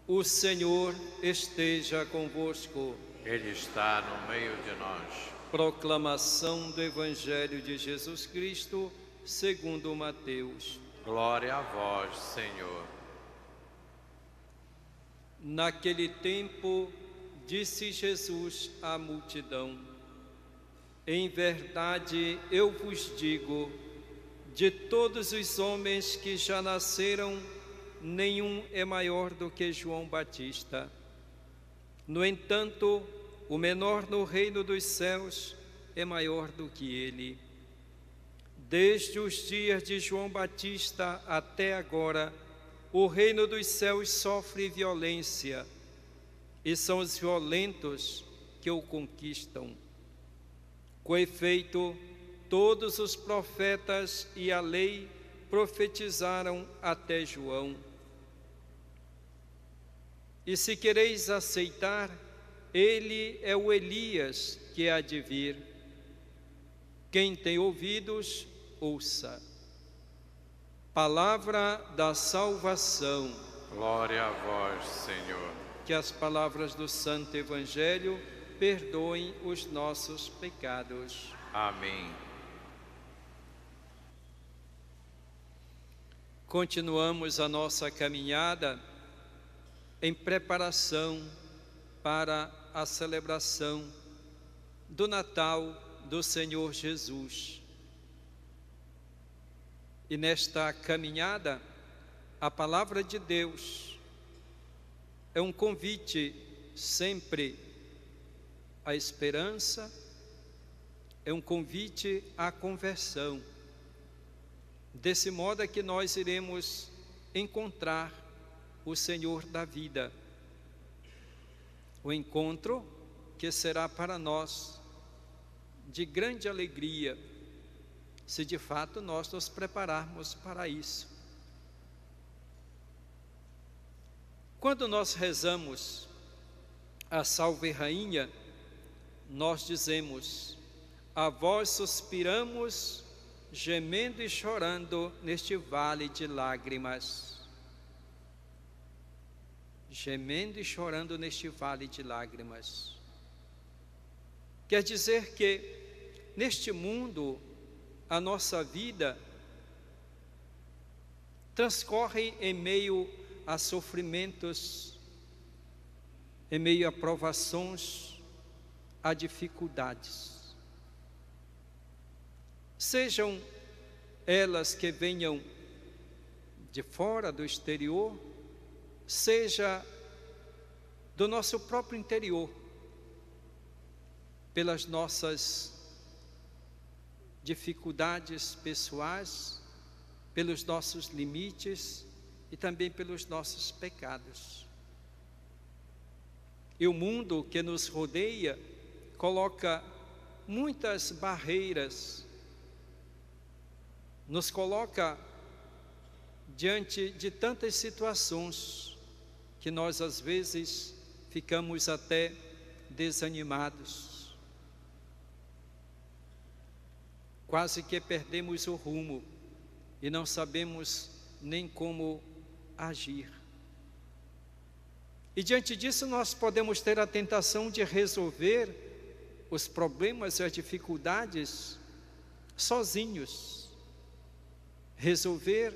O Senhor esteja convosco. Ele está no meio de nós. Proclamação do Evangelho de Jesus Cristo, segundo Mateus. Glória a vós, Senhor. Naquele tempo, disse Jesus à multidão: em verdade eu vos digo, de todos os homens que já nasceram, nenhum é maior do que João Batista. No entanto, o menor no reino dos céus é maior do que ele. Desde os dias de João Batista até agora, o reino dos céus sofre violência, e são os violentos que o conquistam. Com efeito, todos os profetas e a lei profetizaram até João. E se quereis aceitar, ele é o Elias que há de vir. Quem tem ouvidos, ouça. Palavra da salvação. Glória a vós, Senhor. Que as palavras do Santo Evangelho perdoem os nossos pecados. Amém. Continuamos a nossa caminhada em preparação para a celebração do Natal do Senhor Jesus. E nesta caminhada, a palavra de Deus é um convite sempre à esperança, é um convite à conversão. Desse modo é que nós iremos encontrar o Senhor da vida. O encontro que será para nós de grande alegria, se de fato nós nos prepararmos para isso. Quando nós rezamos a Salve Rainha, nós dizemos: a vós suspiramos, gemendo e chorando neste vale de lágrimas. Gemendo e chorando neste vale de lágrimas. Quer dizer que neste mundo a nossa vida transcorre em meio a sofrimentos, em meio a provações, a dificuldades. Sejam elas que venham de fora, do exterior, seja do nosso próprio interior, pelas nossas dificuldades pessoais, pelos nossos limites e também pelos nossos pecados. E o mundo que nos rodeia coloca muitas barreiras, nos coloca diante de tantas situações que nós às vezes ficamos até desanimados. Quase que perdemos o rumo e não sabemos nem como agir. E diante disso nós podemos ter a tentação de resolver os problemas e as dificuldades sozinhos, resolver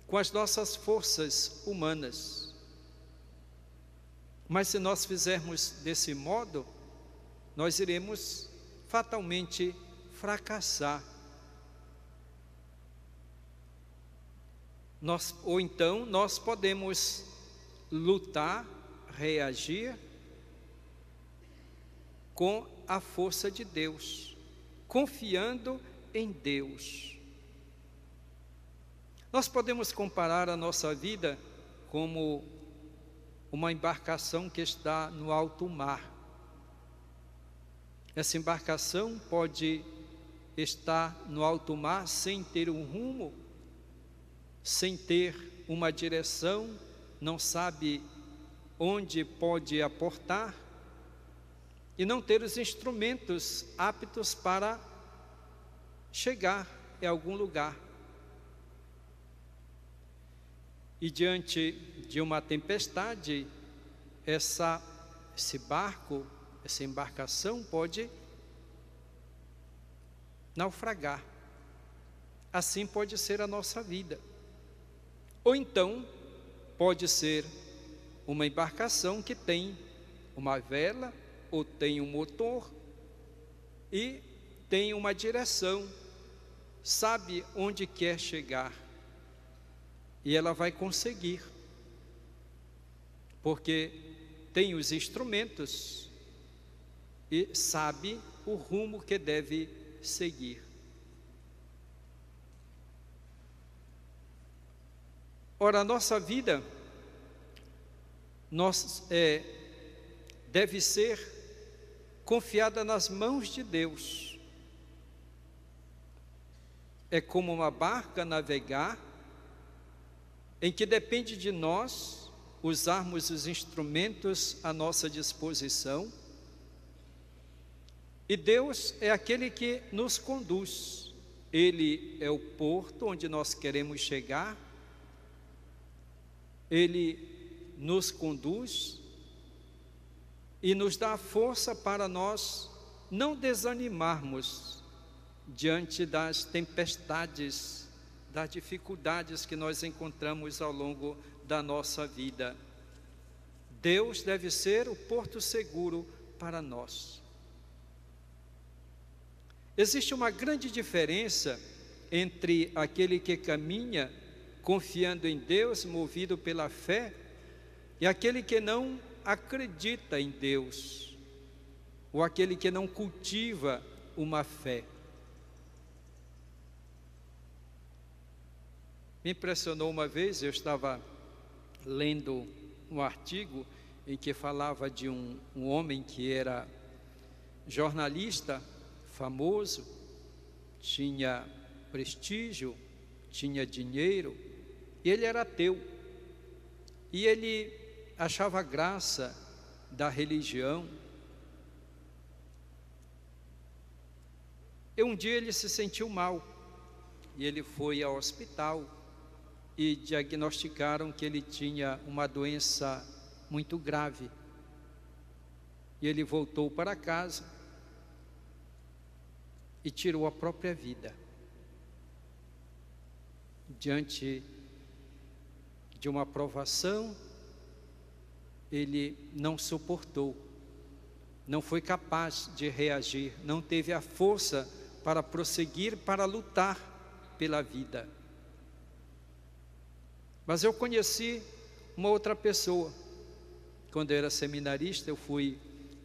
com as nossas forças humanas. Mas se nós fizermos desse modo, nós iremos fatalmente fracassar. Ou então nós podemos lutar, reagir com a força de Deus, confiando em Deus. Nós podemos comparar a nossa vida como uma embarcação que está no alto mar. Essa embarcação pode estar no alto mar sem ter um rumo, sem ter uma direção, não sabe onde pode aportar e não ter os instrumentos aptos para chegar em algum lugar. E diante de uma tempestade, esse barco, essa embarcação pode naufragar. Assim pode ser a nossa vida. Ou então, pode ser uma embarcação que tem uma vela, ou tem um motor, e tem uma direção, sabe onde quer chegar, e ela vai conseguir, porque tem os instrumentos e sabe o rumo que deve seguir. Ora, a nossa vida deve ser confiada nas mãos de Deus. É como uma barca navegar, em que depende de nós usarmos os instrumentos à nossa disposição, e Deus é aquele que nos conduz. Ele é o porto onde nós queremos chegar, Ele nos conduz e nos dá a força para nós não desanimarmos diante das tempestades, das dificuldades que nós encontramos ao longo da nossa vida. Deus deve ser o porto seguro para nós. Existe uma grande diferença entre aquele que caminha confiando em Deus, movido pela fé, e aquele que não acredita em Deus, ou aquele que não cultiva uma fé. Me impressionou uma vez, eu estava lendo um artigo em que falava de um homem que era jornalista famoso, tinha prestígio, tinha dinheiro, e ele era ateu, e ele achava graça da religião. E um dia ele se sentiu mal, e ele foi ao hospital, e diagnosticaram que ele tinha uma doença muito grave, e ele voltou para casa, e tirou a própria vida, diante de uma provação. Ele não suportou, não foi capaz de reagir, não teve a força para prosseguir, para lutar pela vida. Mas eu conheci uma outra pessoa, quando eu era seminarista, eu fui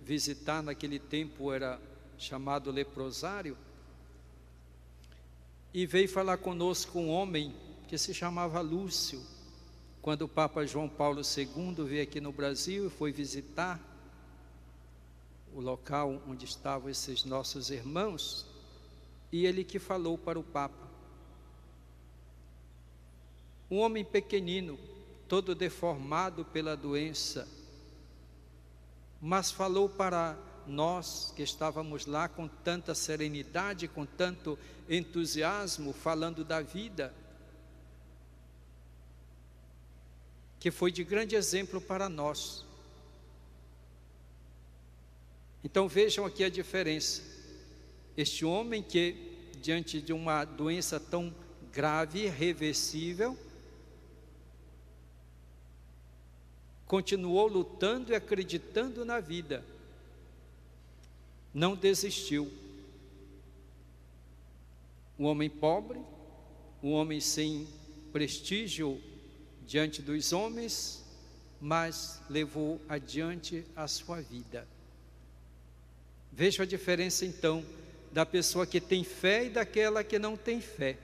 visitar, naquele tempo era chamado leprosário, e veio falar conosco um homem que se chamava Lúcio. Quando o Papa João Paulo II veio aqui no Brasil e foi visitar o local onde estavam esses nossos irmãos, e ele que falou para o Papa. Um homem pequenino, todo deformado pela doença, mas falou para nós que estávamos lá com tanta serenidade, com tanto entusiasmo, falando da vida, que foi de grande exemplo para nós. Então vejam aqui a diferença. Este homem que, diante de uma doença tão grave, irreversível, continuou lutando e acreditando na vida, não desistiu. Um homem pobre, um homem sem prestígio diante dos homens, mas levou adiante a sua vida. Veja a diferença então da pessoa que tem fé e daquela que não tem fé.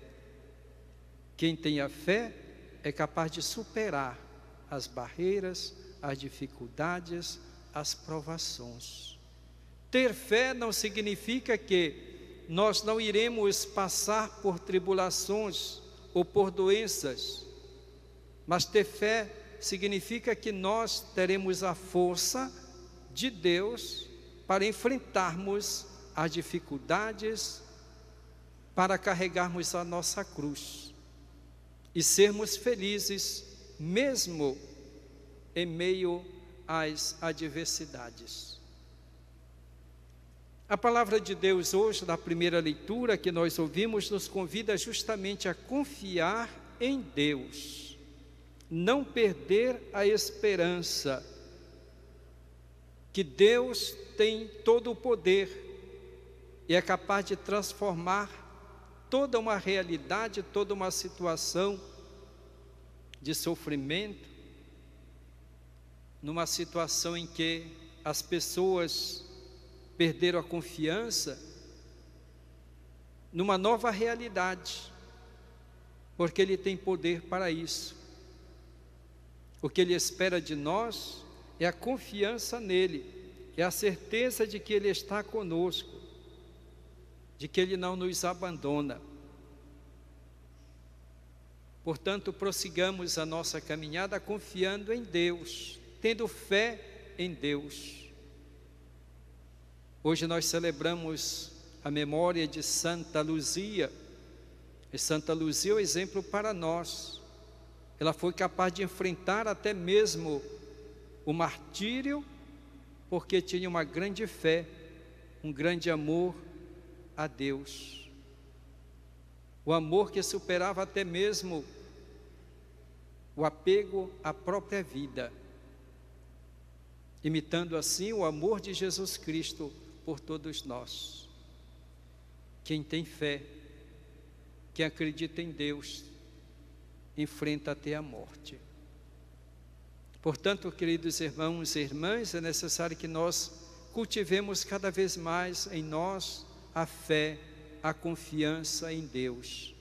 Quem tem a fé é capaz de superar as barreiras, as dificuldades, as provações. Ter fé não significa que nós não iremos passar por tribulações ou por doenças, mas ter fé significa que nós teremos a força de Deus para enfrentarmos as dificuldades, para carregarmos a nossa cruz e sermos felizes, mesmo em meio às adversidades. A palavra de Deus hoje, na primeira leitura que nós ouvimos, nos convida justamente a confiar em Deus, não perder a esperança, que Deus tem todo o poder e é capaz de transformar toda uma realidade, toda uma situação de sofrimento, numa situação em que as pessoas perderam a confiança, numa nova realidade, porque Ele tem poder para isso. O que Ele espera de nós é a confiança nele, é a certeza de que Ele está conosco, de que Ele não nos abandona. Portanto, prossigamos a nossa caminhada confiando em Deus, tendo fé em Deus. Hoje nós celebramos a memória de Santa Luzia, e Santa Luzia é um exemplo para nós. Ela foi capaz de enfrentar até mesmo o martírio, porque tinha uma grande fé, um grande amor a Deus. O amor que superava até mesmo o apego à própria vida, imitando assim o amor de Jesus Cristo por todos nós. Quem tem fé, quem acredita em Deus, enfrenta até a morte. Portanto, queridos irmãos e irmãs, é necessário que nós cultivemos cada vez mais em nós a fé, a confiança em Deus.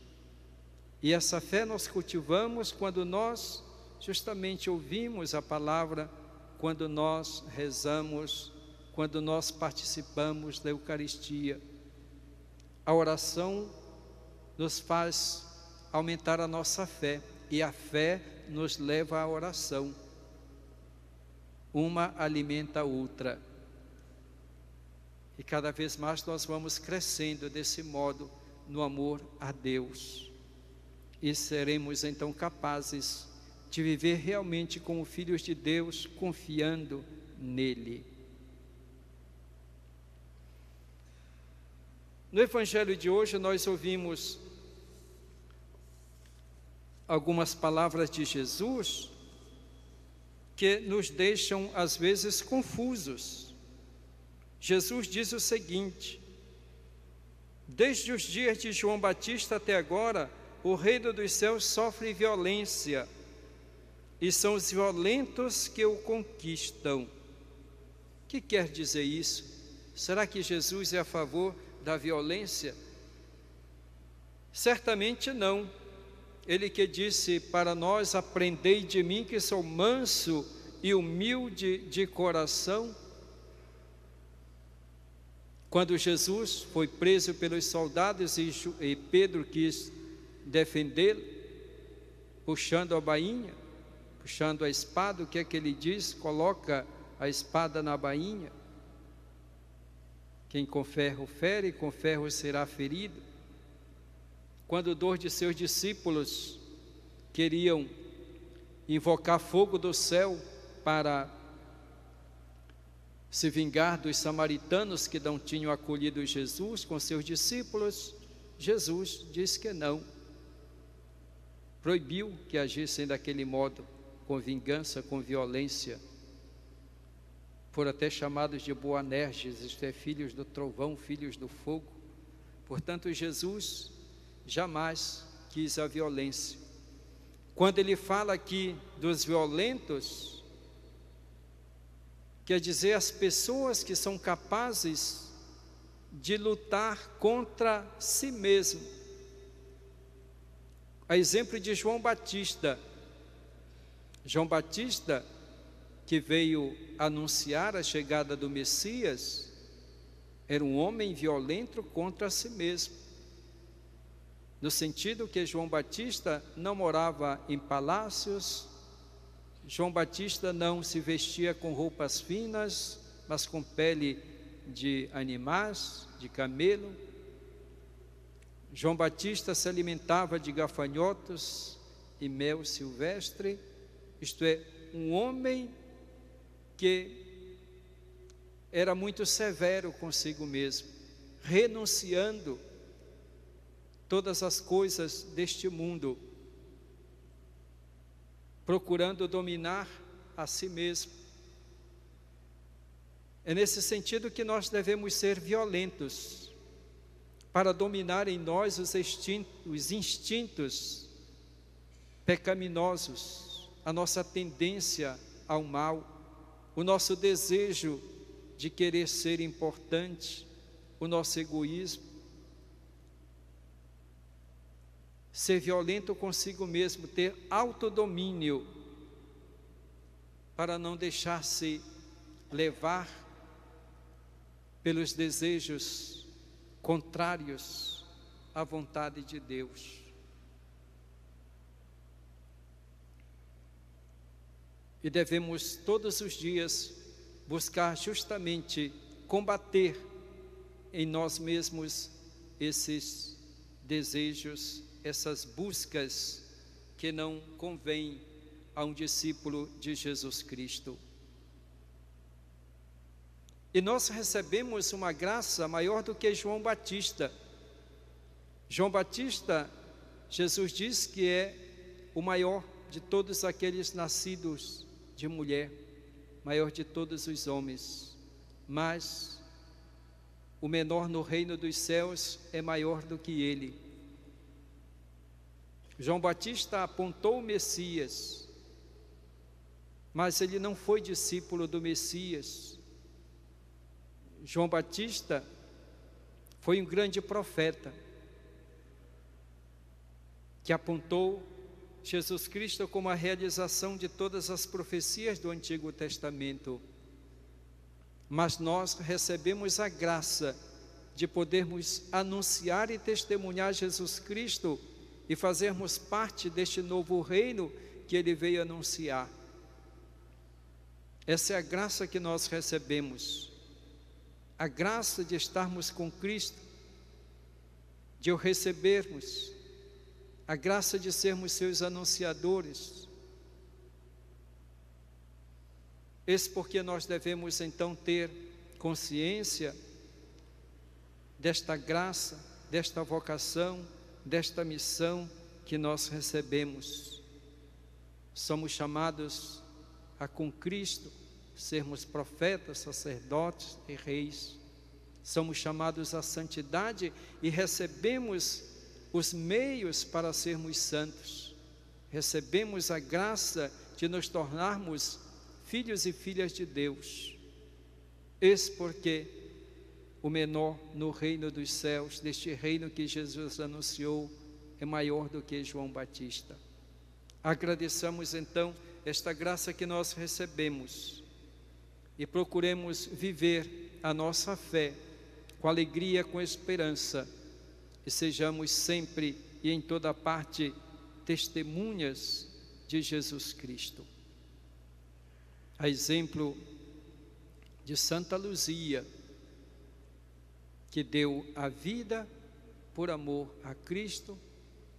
E essa fé nós cultivamos quando nós justamente ouvimos a palavra, quando nós rezamos, quando nós participamos da Eucaristia. A oração nos faz aumentar a nossa fé, e a fé nos leva à oração. Uma alimenta a outra. E cada vez mais nós vamos crescendo desse modo no amor a Deus. E seremos então capazes de viver realmente como filhos de Deus, confiando nele. No Evangelho de hoje nós ouvimos algumas palavras de Jesus que nos deixam às vezes confusos. Jesus diz o seguinte: desde os dias de João Batista até agora, o reino dos céus sofre violência, e são os violentos que o conquistam. O que quer dizer isso? Será que Jesus é a favor da violência? Certamente não. Ele que disse para nós: aprendei de mim que sou manso e humilde de coração. Quando Jesus foi preso pelos soldados e Pedro quis defendê-lo, puxando a bainha, puxando a espada, o que é que ele diz? Coloca a espada na bainha. Quem com ferro fere, com ferro será ferido. Quando 2 de seus discípulos queriam invocar fogo do céu para se vingar dos samaritanos que não tinham acolhido Jesus com seus discípulos, Jesus disse que não. Proibiu que agissem daquele modo, com vingança, com violência. Foram até chamados de Boanerges, isto é, filhos do trovão, filhos do fogo. Portanto, Jesus jamais quis a violência. Quando ele fala aqui dos violentos, quer dizer as pessoas que são capazes de lutar contra si mesmo. A exemplo de João Batista. João Batista, que veio anunciar a chegada do Messias, era um homem violento contra si mesmo. No sentido que João Batista não morava em palácios, João Batista não se vestia com roupas finas, mas com pele de animais, de camelo. João Batista se alimentava de gafanhotos e mel silvestre, isto é, um homem que era muito severo consigo mesmo, renunciando todas as coisas deste mundo, procurando dominar a si mesmo. É nesse sentido que nós devemos ser violentos, para dominar em nós os instintos pecaminosos, a nossa tendência ao mal, o nosso desejo de querer ser importante, o nosso egoísmo. Ser violento consigo mesmo, ter autodomínio, para não deixar-se levar pelos desejos contrários à vontade de Deus. E devemos todos os dias buscar justamente combater em nós mesmos esses desejos, essas buscas que não convêm a um discípulo de Jesus Cristo. E nós recebemos uma graça maior do que João Batista. João Batista, Jesus diz que é o maior de todos aqueles nascidos de mulher, maior de todos os homens, mas o menor no reino dos céus é maior do que ele. João Batista apontou o Messias, mas ele não foi discípulo do Messias. João Batista foi um grande profeta que apontou Jesus Cristo como a realização de todas as profecias do Antigo Testamento. Mas nós recebemos a graça de podermos anunciar e testemunhar Jesus Cristo e fazermos parte deste novo reino que Ele veio anunciar. Essa é a graça que nós recebemos. A graça de estarmos com Cristo, de o recebermos, a graça de sermos seus anunciadores. Esse porque nós devemos então ter consciência desta graça, desta vocação, desta missão que nós recebemos. Somos chamados a com Cristo sermos profetas, sacerdotes e reis. Somos chamados à santidade e recebemos os meios para sermos santos. Recebemos a graça de nos tornarmos filhos e filhas de Deus. Esse porque o menor no reino dos céus, deste reino que Jesus anunciou, é maior do que João Batista. Agradeçamos então esta graça que nós recebemos e procuremos viver a nossa fé com alegria, com esperança, e sejamos sempre e em toda parte testemunhas de Jesus Cristo. A exemplo de Santa Luzia, que deu a vida por amor a Cristo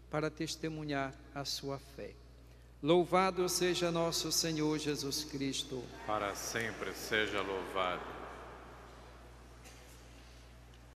para testemunhar a sua fé. Louvado seja nosso Senhor Jesus Cristo. Para sempre seja louvado.